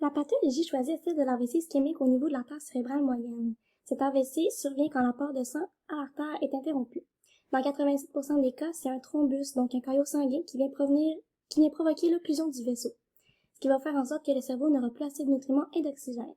La pathologie choisie est celle de l'AVC ischémique au niveau de l'artère cérébrale moyenne. Cet AVC survient quand l'apport de sang à l'artère est interrompu. Dans 87% des cas, c'est un thrombus, donc un caillot sanguin qui vient provoquer l'occlusion du vaisseau, ce qui va faire en sorte que le cerveau n'aura plus assez de nutriments et d'oxygène.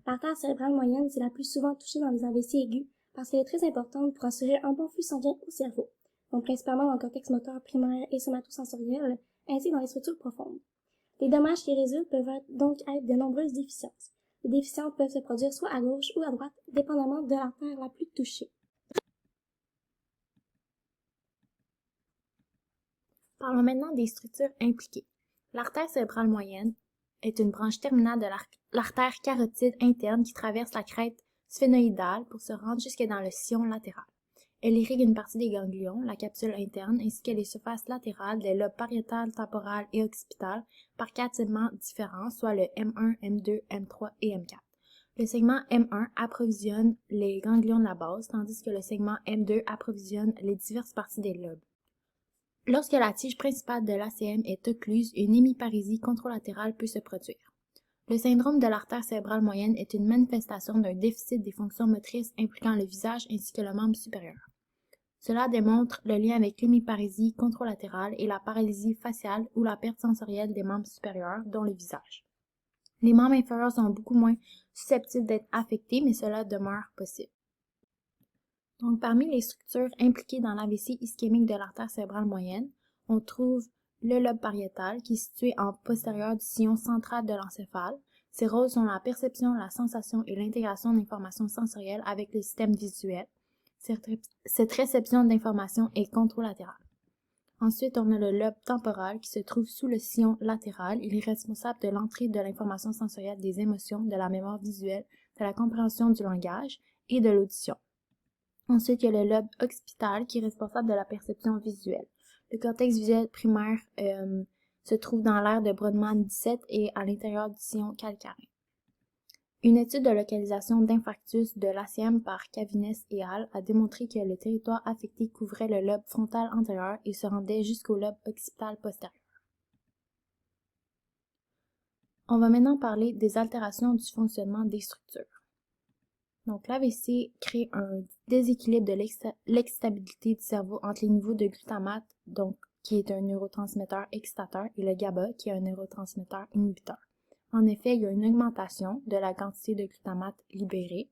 L'artère cérébrale moyenne, c'est la plus souvent touchée dans les AVC aigus parce qu'elle est très importante pour assurer un bon flux sanguin au cerveau, donc principalement dans le cortex moteur primaire et somatosensoriel, ainsi que dans les structures profondes. Les dommages qui résultent peuvent donc être de nombreuses déficiences. Les déficiences peuvent se produire soit à gauche ou à droite, dépendamment de l'artère la plus touchée. Parlons maintenant des structures impliquées. L'artère cérébrale moyenne est une branche terminale de l'artère carotide interne qui traverse la crête sphénoïdale pour se rendre jusque dans le sillon latéral. Elle irrigue une partie des ganglions, la capsule interne, ainsi que les surfaces latérales des lobes pariétal, temporal et occipital par 4 segments différents, soit le M1, M2, M3 et M4. Le segment M1 approvisionne les ganglions de la base, tandis que le segment M2 approvisionne les diverses parties des lobes. Lorsque la tige principale de l'ACM est occluse, une hémiparésie contralatérale peut se produire. Le syndrome de l'artère cérébrale moyenne est une manifestation d'un déficit des fonctions motrices impliquant le visage ainsi que le membre supérieur. Cela démontre le lien avec l'hémiparésie contralatérale et la paralysie faciale ou la perte sensorielle des membres supérieurs, dont le visage. Les membres inférieurs sont beaucoup moins susceptibles d'être affectés, mais cela demeure possible. Donc, parmi les structures impliquées dans l'AVC ischémique de l'artère cérébrale moyenne, on trouve le lobe pariétal qui est situé en postérieur du sillon central de l'encéphale. Ses rôles sont la perception, la sensation et l'intégration d'informations sensorielles avec le système visuel. Cette réception d'informations est contralatérale. Ensuite, on a le lobe temporal qui se trouve sous le sillon latéral. Il est responsable de l'entrée de l'information sensorielle des émotions, de la mémoire visuelle, de la compréhension du langage et de l'audition. Ensuite, il y a le lobe occipital qui est responsable de la perception visuelle. Le cortex visuel primaire se trouve dans l'aire de Brodmann 17 et à l'intérieur du sillon calcaire. Une étude de localisation d'infarctus de l'ACM par Cavines et al. A démontré que le territoire affecté couvrait le lobe frontal antérieur et se rendait jusqu'au lobe occipital postérieur. On va maintenant parler des altérations du fonctionnement des structures. Donc, l'AVC crée un déséquilibre de l'excitabilité du cerveau entre les niveaux de glutamate, donc qui est un neurotransmetteur excitateur, et le GABA, qui est un neurotransmetteur inhibiteur. En effet, il y a une augmentation de la quantité de glutamate libérée,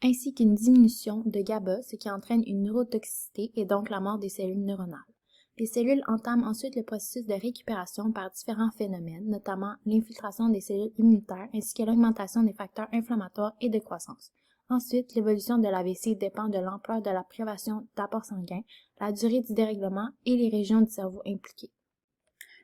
ainsi qu'une diminution de GABA, ce qui entraîne une neurotoxicité et donc la mort des cellules neuronales. Les cellules entament ensuite le processus de récupération par différents phénomènes, notamment l'infiltration des cellules immunitaires ainsi que l'augmentation des facteurs inflammatoires et de croissance. Ensuite, l'évolution de l'AVC dépend de l'ampleur de la privation d'apport sanguin, la durée du dérèglement et les régions du cerveau impliquées.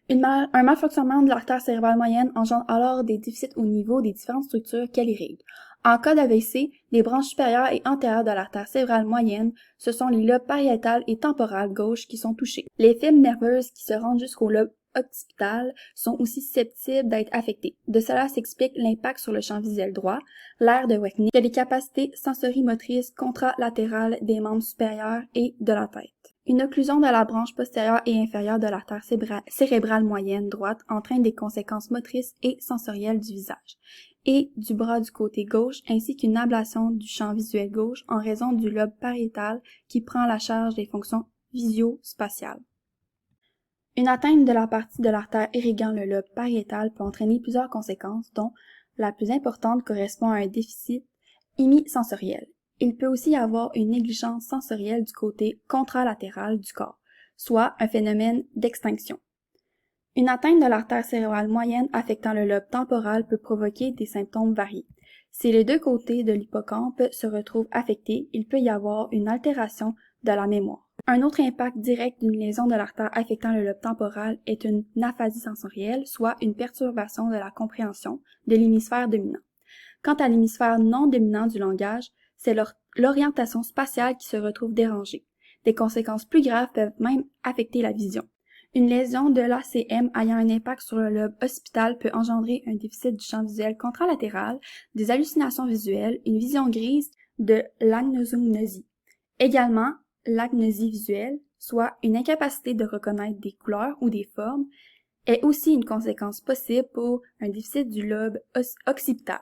Un malfonctionnement de l'artère cérébrale moyenne engendre alors des déficits au niveau des différentes structures qu'elle irrigue. En cas d'AVC, les branches supérieures et antérieures de l'artère cérébrale moyenne, ce sont les lobes pariétal et temporal gauche qui sont touchés. Les fibres nerveuses qui se rendent jusqu'au lobe occipital sont aussi susceptibles d'être affectées. De cela s'explique l'impact sur le champ visuel droit, l'aire de Weckner, et les capacités sensorimotrices contralatérales des membres supérieurs et de la tête. Une occlusion de la branche postérieure et inférieure de l'artère cérébrale moyenne droite entraîne des conséquences motrices et sensorielles du visage et du bras du côté gauche, ainsi qu'une ablation du champ visuel gauche en raison du lobe pariétal qui prend la charge des fonctions visio-spatiales. Une atteinte de la partie de l'artère irriguant le lobe pariétal peut entraîner plusieurs conséquences, dont la plus importante correspond à un déficit hémisensoriel. Il peut aussi y avoir une négligence sensorielle du côté contralatéral du corps, soit un phénomène d'extinction. Une atteinte de l'artère cérébrale moyenne affectant le lobe temporal peut provoquer des symptômes variés. Si les deux côtés de l'hippocampe se retrouvent affectés, il peut y avoir une altération de la mémoire. Un autre impact direct d'une lésion de l'artère affectant le lobe temporal est une aphasie sensorielle, soit une perturbation de la compréhension de l'hémisphère dominant. Quant à l'hémisphère non dominant du langage, c'est l'orientation spatiale qui se retrouve dérangée. Des conséquences plus graves peuvent même affecter la vision. Une lésion de l'ACM ayant un impact sur le lobe occipital peut engendrer un déficit du champ visuel contralatéral, des hallucinations visuelles, une vision grise, de l'anosognosie. Également, l'agnosie visuelle, soit une incapacité de reconnaître des couleurs ou des formes, est aussi une conséquence possible pour un déficit du lobe occipital.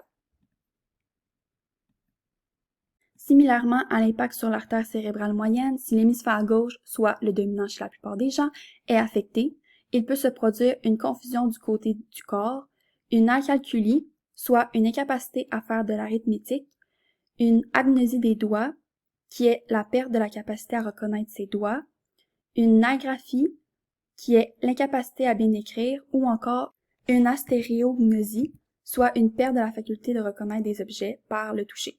Similairement à l'impact sur l'artère cérébrale moyenne, si l'hémisphère gauche, soit le dominant chez la plupart des gens, est affecté, il peut se produire une confusion du côté du corps, une acalculie, soit une incapacité à faire de l'arithmétique, une agnosie des doigts, qui est la perte de la capacité à reconnaître ses doigts, une agraphie, qui est l'incapacité à bien écrire, ou encore une astéréognosie, soit une perte de la faculté de reconnaître des objets par le toucher.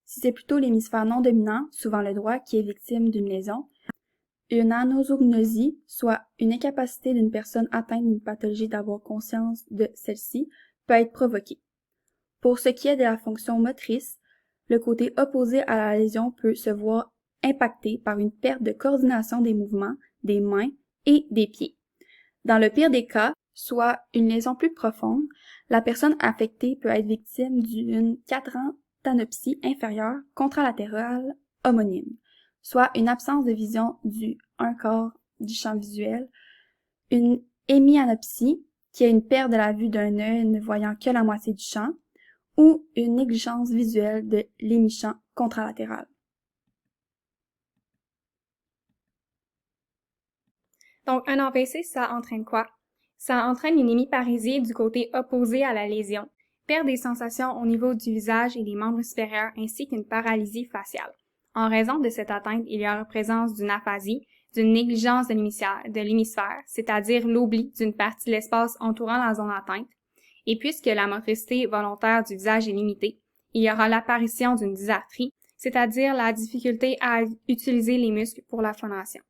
Si c'est plutôt l'hémisphère non dominant, souvent le droit, qui est victime d'une lésion, une anosognosie, soit une incapacité d'une personne atteinte d'une pathologie d'avoir conscience de celle-ci, peut être provoquée. Pour ce qui est de la fonction motrice, le côté opposé à la lésion peut se voir impacté par une perte de coordination des mouvements, des mains et des pieds. Dans le pire des cas, soit une lésion plus profonde, la personne affectée peut être victime d'une cadrantanopsie inférieure contralatérale homonyme, soit une absence de vision du un quart du champ visuel, une hémianopsie, qui est une perte de la vue d'un œil ne voyant que la moitié du champ, ou une négligence visuelle de l'hémichamp contralatéral. Donc, un AVC, ça entraîne quoi? Ça entraîne une hémiparésie du côté opposé à la lésion, perte des sensations au niveau du visage et des membres supérieurs ainsi qu'une paralysie faciale. En raison de cette atteinte, il y aura présence d'une aphasie, d'une négligence de l'hémisphère, c'est-à-dire l'oubli d'une partie de l'espace entourant la zone atteinte, et puisque la motricité volontaire du visage est limitée, il y aura l'apparition d'une dysarthrie, c'est-à-dire la difficulté à utiliser les muscles pour la phonation.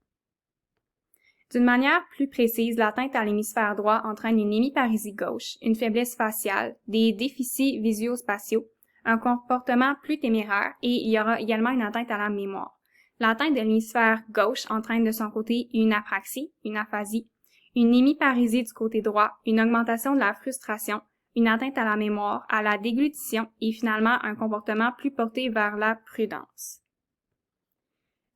D'une manière plus précise, l'atteinte à l'hémisphère droit entraîne une hémiparésie gauche, une faiblesse faciale, des déficits visuospatiaux, un comportement plus téméraire et il y aura également une atteinte à la mémoire. L'atteinte de l'hémisphère gauche entraîne de son côté une apraxie, une aphasie, une hémiparésie du côté droit, une augmentation de la frustration, une atteinte à la mémoire, à la déglutition et finalement un comportement plus porté vers la prudence.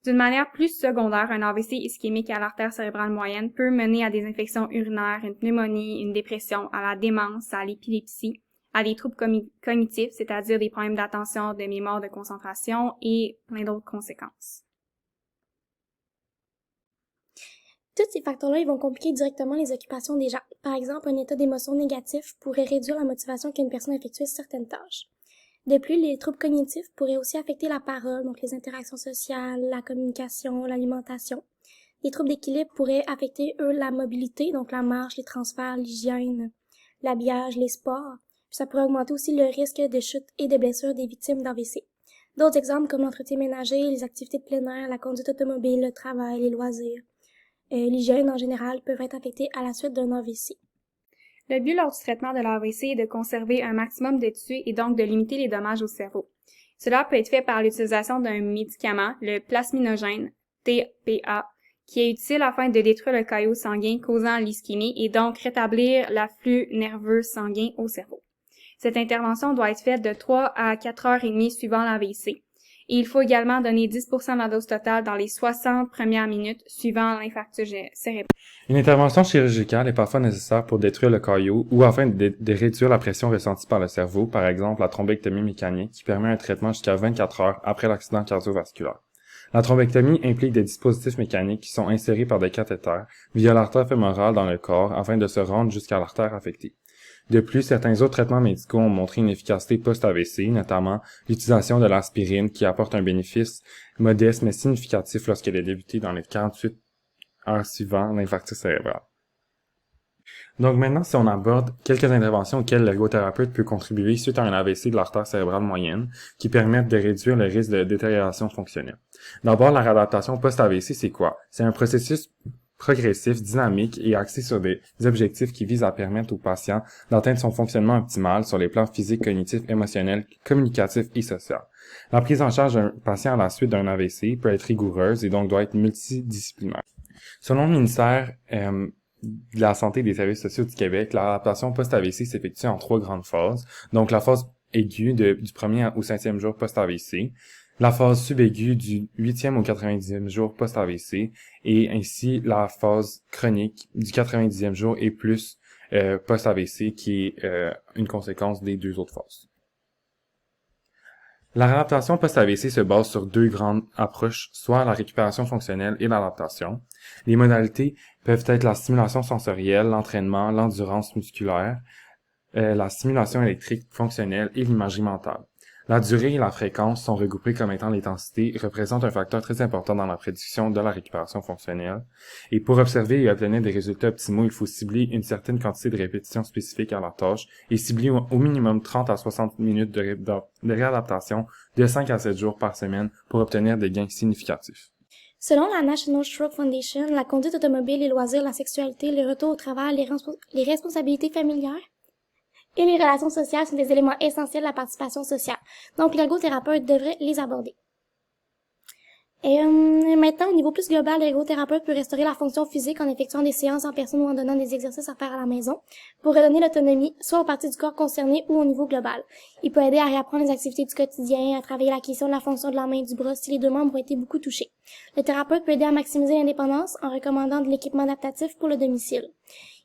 D'une manière plus secondaire, un AVC ischémique à l'artère cérébrale moyenne peut mener à des infections urinaires, une pneumonie, une dépression, à la démence, à l'épilepsie, à des troubles cognitifs, c'est-à-dire des problèmes d'attention, de mémoire, de concentration et plein d'autres conséquences. Tous ces facteurs-là, ils vont compliquer directement les occupations des gens. Par exemple, un état d'émotion négatif pourrait réduire la motivation qu'une personne effectue certaines tâches. De plus, les troubles cognitifs pourraient aussi affecter la parole, donc les interactions sociales, la communication, l'alimentation. Les troubles d'équilibre pourraient affecter, eux, la mobilité, donc la marche, les transferts, l'hygiène, l'habillage, les sports. Puis ça pourrait augmenter aussi le risque de chute et de blessures des victimes d'AVC. D'autres exemples comme l'entretien ménager, les activités de plein air, la conduite automobile, le travail, les loisirs, l'hygiène en général peuvent être affectés à la suite d'un AVC. Le but lors du traitement de l'AVC est de conserver un maximum de tissu et donc de limiter les dommages au cerveau. Cela peut être fait par l'utilisation d'un médicament, le plasminogène, TPA, qui est utile afin de détruire le caillot sanguin causant l'ischémie et donc rétablir l'afflux nerveux sanguin au cerveau. Cette intervention doit être faite de 3 à 4 heures et demie suivant l'AVC. Et il faut également donner 10% de la dose totale dans les 60 premières minutes suivant l'infarctus cérébral. Une intervention chirurgicale est parfois nécessaire pour détruire le caillot ou afin de réduire la pression ressentie par le cerveau, par exemple la thrombectomie mécanique qui permet un traitement jusqu'à 24 heures après l'accident cardiovasculaire. La thrombectomie implique des dispositifs mécaniques qui sont insérés par des cathéters via l'artère fémorale dans le corps afin de se rendre jusqu'à l'artère affectée. De plus, certains autres traitements médicaux ont montré une efficacité post-AVC, notamment l'utilisation de l'aspirine qui apporte un bénéfice modeste mais significatif lorsqu'elle est débutée dans les 48 heures suivant l'infarctus cérébral. Donc maintenant, si on aborde quelques interventions auxquelles l'ergothérapeute peut contribuer suite à un AVC de l'artère cérébrale moyenne qui permettent de réduire le risque de détérioration fonctionnelle. D'abord, la réadaptation post-AVC, c'est quoi? C'est un processus progressif, dynamique et axé sur des objectifs qui visent à permettre au patient d'atteindre son fonctionnement optimal sur les plans physiques, cognitifs, émotionnels, communicatifs et social. La prise en charge d'un patient à la suite d'un AVC peut être rigoureuse et donc doit être multidisciplinaire. Selon le ministère de la Santé et des Services sociaux du Québec, l'adaptation post-AVC s'effectue en 3 grandes phases. Donc la phase aiguë du 1er au 5e jour post-AVC, la phase subaiguë du 8e au 90e jour post-AVC et ainsi la phase chronique du 90e jour et plus post-AVC qui est une conséquence des deux autres phases. La réadaptation post-AVC se base sur deux grandes approches, soit la récupération fonctionnelle et l'adaptation. Les modalités peuvent être la stimulation sensorielle, l'entraînement, l'endurance musculaire, la stimulation électrique fonctionnelle et l'imagerie mentale. La durée et la fréquence sont regroupées comme étant l'intensité et représentent un facteur très important dans la prédiction de la récupération fonctionnelle. Et pour observer et obtenir des résultats optimaux, il faut cibler une certaine quantité de répétitions spécifiques à la tâche et cibler au minimum 30 à 60 minutes de réadaptation de 5 à 7 jours par semaine pour obtenir des gains significatifs. Selon la National Stroke Foundation, la conduite automobile, les loisirs, la sexualité, le retour au travail, les responsabilités familières et les relations sociales sont des éléments essentiels de la participation sociale. Donc, l'ergothérapeute devrait les aborder. Et maintenant, au niveau plus global, l'ergothérapeute peut restaurer la fonction physique en effectuant des séances en personne ou en donnant des exercices à faire à la maison pour redonner l'autonomie, soit aux parties du corps concernées ou au niveau global. Il peut aider à réapprendre les activités du quotidien, à travailler l'acquisition de la fonction de la main et du bras si les deux membres ont été beaucoup touchés. Le thérapeute peut aider à maximiser l'indépendance en recommandant de l'équipement adaptatif pour le domicile.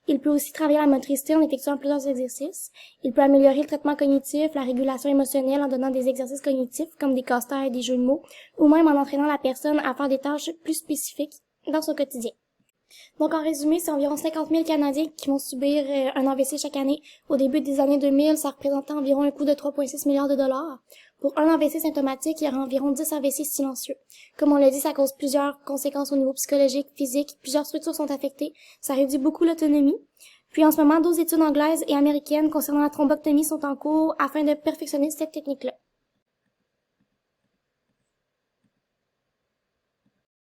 Il peut aussi travailler la motricité en effectuant plusieurs exercices. Il peut améliorer le traitement cognitif, la régulation émotionnelle en donnant des exercices cognitifs comme des casse-têtes et des jeux de mots, ou même en entraînant la personne à faire des tâches plus spécifiques dans son quotidien. Donc en résumé, c'est environ 50 000 Canadiens qui vont subir un AVC chaque année. Au début des années 2000, ça représentait environ un coût de 3,6 milliards de dollars. Pour un AVC symptomatique, il y aura environ 10 AVC silencieux. Comme on l'a dit, ça cause plusieurs conséquences au niveau psychologique, physique, plusieurs structures sont affectées, ça réduit beaucoup l'autonomie. Puis en ce moment, 12 études anglaises et américaines concernant la thrombectomie sont en cours afin de perfectionner cette technique-là.